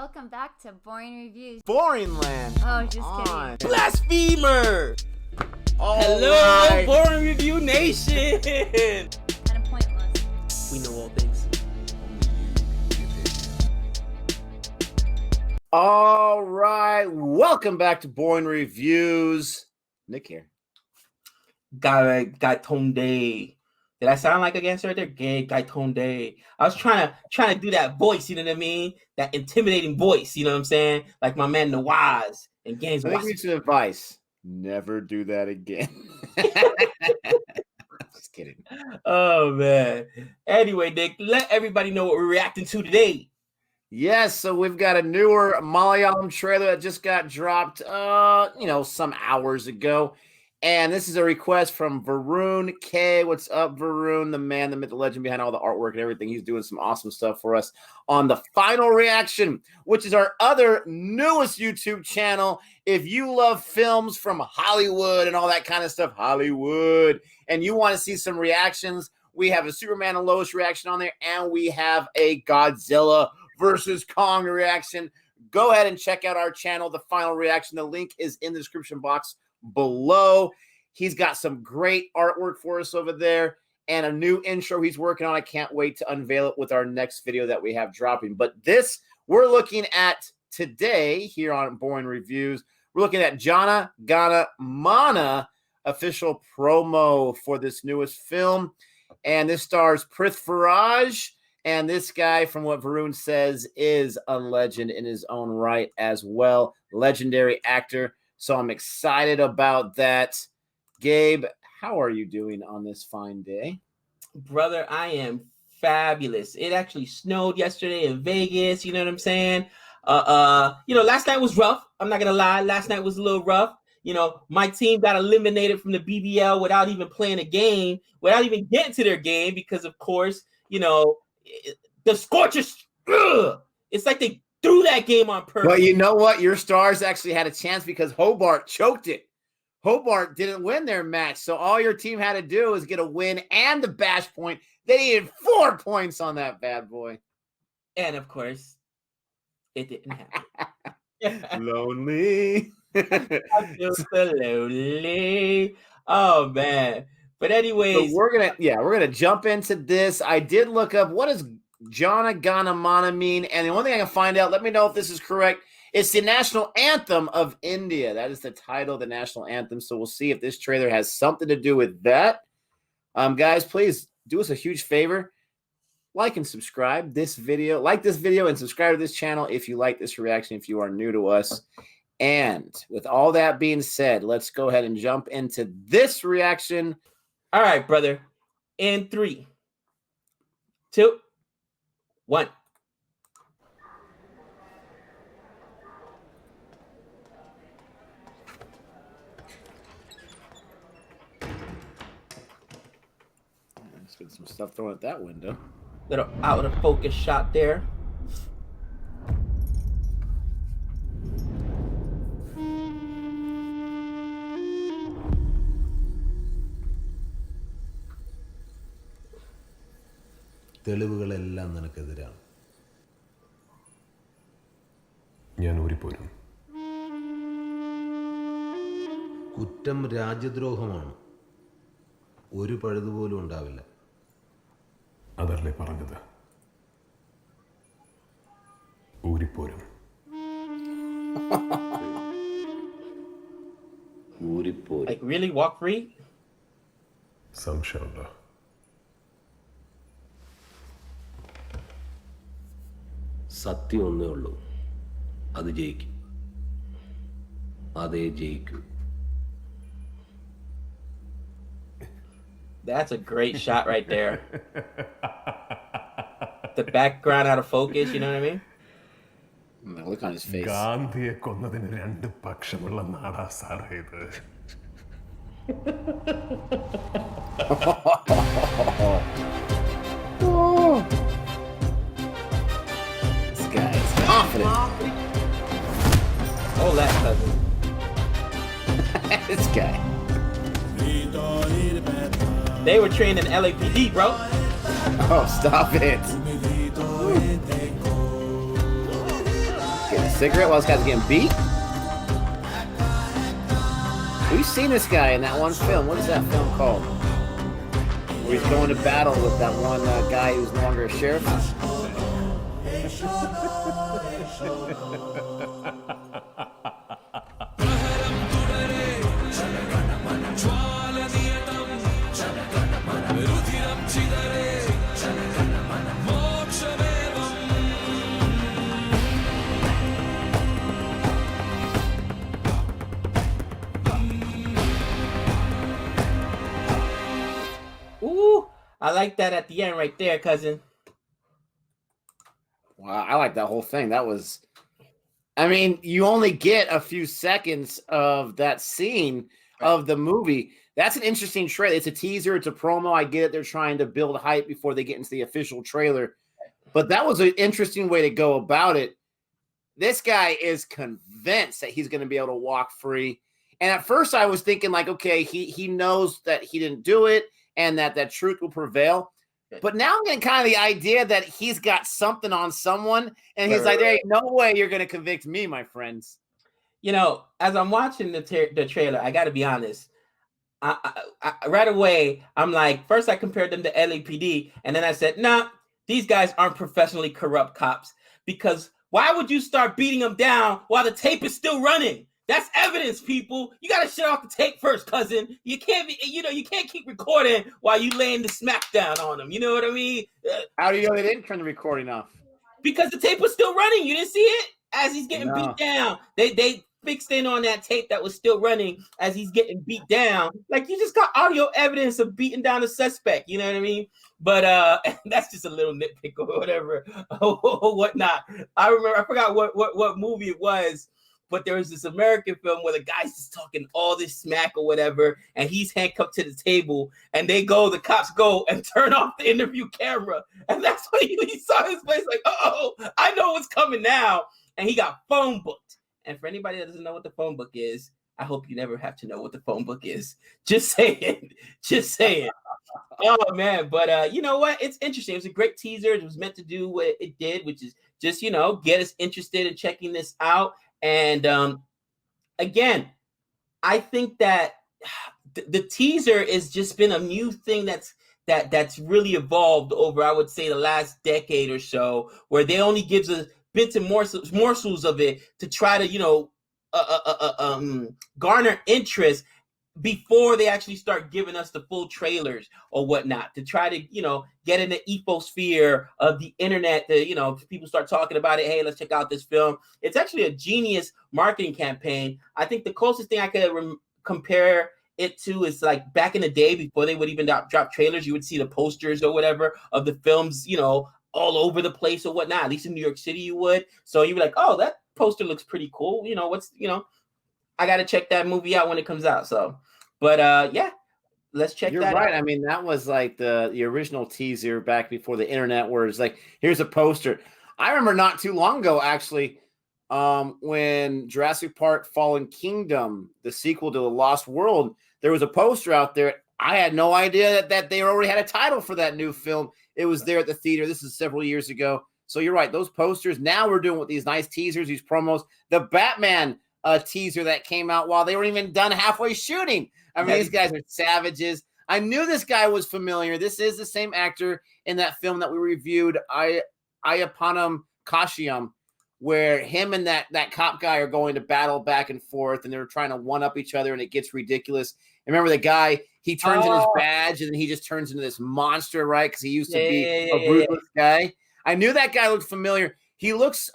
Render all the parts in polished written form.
Welcome back to Boring Reviews. Boring Land. Oh, just kidding. Blasphemer! Hello, right. Boring Review Nation! Kind of pointless. We know all things. All right. Welcome back to Boring Reviews. Nick here. Gaitonde. Did I sound like a gangster right there? Gaitonde. I was trying to do that voice, you know what I mean? That intimidating voice, you know what I'm saying? Like my man Nawaz and Games. I think we need some advice. Never do that again. Just kidding. Oh, man. Anyway, Nick, let everybody know what we're reacting to today. Yes, so we've got a newer Malayalam trailer that just got dropped, some hours ago. And this is a request from Varun K. What's up, Varun? The man, the myth, the legend behind all the artwork and everything. He's doing some awesome stuff for us on The Final Reaction, which is our other newest YouTube channel. If you love films from Hollywood and all that kind of stuff, Hollywood, and you want to see some reactions, we have a Superman and Lois reaction on there, and we have a Godzilla versus Kong reaction. Go ahead and check out our channel, The Final Reaction. The link is in the description box below. He's got some great artwork for us over there and a new intro he's working on. I can't wait to unveil it with our next video that we have dropping. But this we're looking at today here on Boring Reviews. We're looking at Jana Gana Mana official promo for this newest film. And this stars Prithviraj. And this guy, from what Varun says, is a legend in his own right as well. Legendary actor. So I'm excited about that. Gabe, how are you doing on this fine day? Brother, I am fabulous. It actually snowed yesterday in Vegas. You know what I'm saying? Last night was rough. I'm not going to lie. Last night was a little rough. You know, my team got eliminated from the BBL without even playing a game, without even getting to their game because, of course, the Scorchers, it's like they threw that game on purpose. But you know what? Your Stars actually had a chance because Hobart choked it. Hobart didn't win their match, so all your team had to do was get a win and the bash point. They needed 4 points on that bad boy. And, of course, it didn't happen. Lonely. I feel so lonely. Oh, man. But anyways. So we're gonna jump into this. I did look up what does Jana Gana Mana mean, and the only thing I can find out, let me know if this is correct, it's the national anthem of India. That is the title of the national anthem. So we'll see if this trailer has something to do with that. Guys, please do us a huge favor. Like and subscribe this video. Like this video and subscribe to this channel if you like this reaction, if you are new to us. And with all that being said, let's go ahead and jump into this reaction. All right, brother. In 3, 2, 1. Let's get some stuff thrown at that window. Little out of focus shot there. തെളിവുകളെല്ലാം നിനക്കെതിരാണ്. ഞാൻ ഊരിപ്പോരും. കുറ്റം രാജ്യദ്രോഹമാണ്. ഒരു പഴുതുപോലും ഉണ്ടാവില്ല. അതല്ലേ പറഞ്ഞത്. ഊരിപ്പോരും. ഊരിപ്പോരും. Like really walk free? സംശയമുണ്ടോ? സത്യം ഒന്നേ ഉള്ളൂ, അത് ജയിക്കും, അതേ ജയിക്കൂ. That's a great shot right there. The background out of focus, you know what I mean? Look on his face. ഗാന്ധിയെ കൊന്നതിന് 2 പക്ഷമുള്ള നാടാ സാറേ ഇത്. This guy is confident. Oh, that cousin. This guy. They were trained in LAPD, bro. Oh, stop it. cigarette while this guy's getting beat? We've seen this guy in that one film. What is that film called? Where he's going to battle with that one guy who's no longer a sheriff. Ooh, I like that at the end right there, cousin. Wow, I like that whole thing. That was, I mean, you only get a few seconds of that scene of the movie. That's an interesting trailer. It's a teaser. It's a promo. I get it. They're trying to build hype before they get into the official trailer. But that was an interesting way to go about it. This guy is convinced that he's going to be able to walk free. And at first I was thinking like, okay, he knows that he didn't do it and that truth will prevail. But now I'm getting kind of the idea that he's got something on someone, and he's like, there ain't no way you're going to convict me, my friends. You know, as I'm watching the trailer, I got to be honest. I right away, I'm like, first I compared them to LAPD, and then I said, nah, these guys aren't professionally corrupt cops, because why would you start beating them down while the tape is still running? That's evidence, people. You got to shut off the tape first, cousin. You can't be, you can't keep recording while you laying the smackdown on them. You know what I mean? How do you know they didn't turn the recording off? Because the tape was still running. You didn't see it? As he's getting beat down. They fixed in on that tape that was still running as he's getting beat down. Like, you just got audio evidence of beating down a suspect. You know what I mean? But that's just a little nitpick or whatever, or whatnot. I forgot what movie it was. But there was this American film where the guy's just talking all this smack or whatever, and he's handcuffed to the table, and the cops go and turn off the interview camera. And that's when he saw his face like, oh, I know what's coming now. And he got phone booked. And for anybody that doesn't know what the phone book is, I hope you never have to know what the phone book is. Just saying. Just saying. Oh, man. But you know what? It's interesting. It was a great teaser. It was meant to do what it did, which is just, get us interested in checking this out. And again, I think that the teaser has just been a new thing that's really evolved over, I would say, the last decade or so, where they only gives us bits and morsels of it to try to, garner interest before they actually start giving us the full trailers or whatnot, to try to, get in the ethosphere of the internet, people start talking about it. Hey, let's check out this film. It's actually a genius marketing campaign. I think the closest thing I could compare it to is like back in the day before they would even drop trailers, you would see the posters or whatever of the films, all over the place or whatnot. At least in New York City you would. So you'd be like, oh, that poster looks pretty cool. I got to check that movie out when it comes out. So, but yeah, let's check that out. You're right. I mean, that was like the original teaser back before the internet, where it's like, here's a poster. I remember not too long ago, actually, when Jurassic Park Fallen Kingdom, the sequel to The Lost World, there was a poster out there. I had no idea that they already had a title for that new film. It was there at the theater. This is several years ago. So you're right. Those posters, now we're doing with these nice teasers, these promos. The Batman teaser that came out while they weren't even done halfway shooting. I mean, these guys are savages. I knew this guy was familiar. This is the same actor in that film that we reviewed, Ayapanam Kashyam, where him and that cop guy are going to battle back and forth, and they're trying to one-up each other, and it gets ridiculous. And remember the guy, he turns in his badge, and then he just turns into this monster, right? Because he used to be a ruthless guy. I knew that guy looked familiar. He looks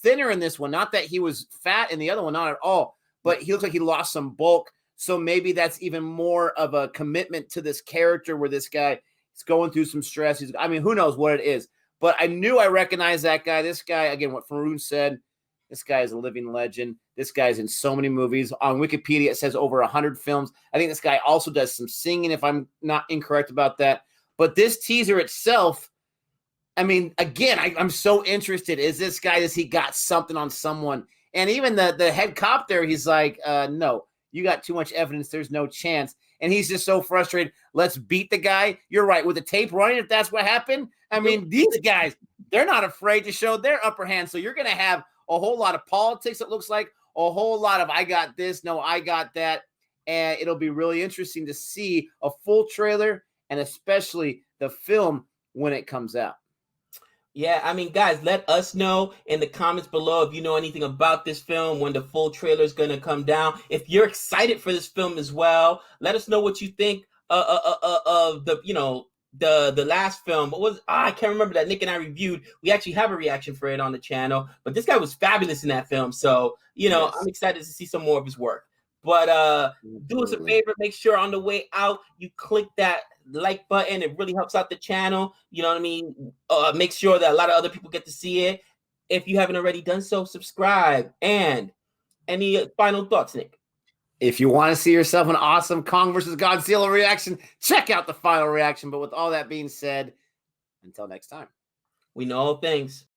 thinner in this one. Not that he was fat in the other one, not at all. But he looks like he lost some bulk. So maybe that's even more of a commitment to this character where this guy is going through some stress. Who knows what it is. But I knew I recognized that guy. This guy, again, what Varun said, this guy is a living legend. This guy's in so many movies. On Wikipedia, it says over 100 films. I think this guy also does some singing, if I'm not incorrect about that. But this teaser itself, I mean, again, I'm so interested. Is this guy, does he got something on someone? And even the head cop there, he's like, no, you got too much evidence. There's no chance. And he's just so frustrated. Let's beat the guy. You're right. With the tape running, if that's what happened, I mean, these guys, they're not afraid to show their upper hand. So you're going to have a whole lot of politics. It looks like a whole lot of I got this, no, I got that. And it'll be really interesting to see a full trailer and especially the film when it comes out. Yeah, I mean, guys, let us know in the comments below if you know anything about this film, when the full trailer is going to come down. If you're excited for this film as well, let us know what you think of the last film. What was I can't remember that Nick and I reviewed. We actually have a reaction for it on the channel, but this guy was fabulous in that film. So, Yes. I'm excited to see some more of his work. But do us a favor, make sure on the way out you click that like button. It really helps out the channel. You know what I mean? Make sure that a lot of other people get to see it. If you haven't already done so, subscribe. And any final thoughts, Nick? If you want to see yourself an awesome Kong versus Godzilla reaction, check out the final reaction. But with all that being said, until next time. We know all things.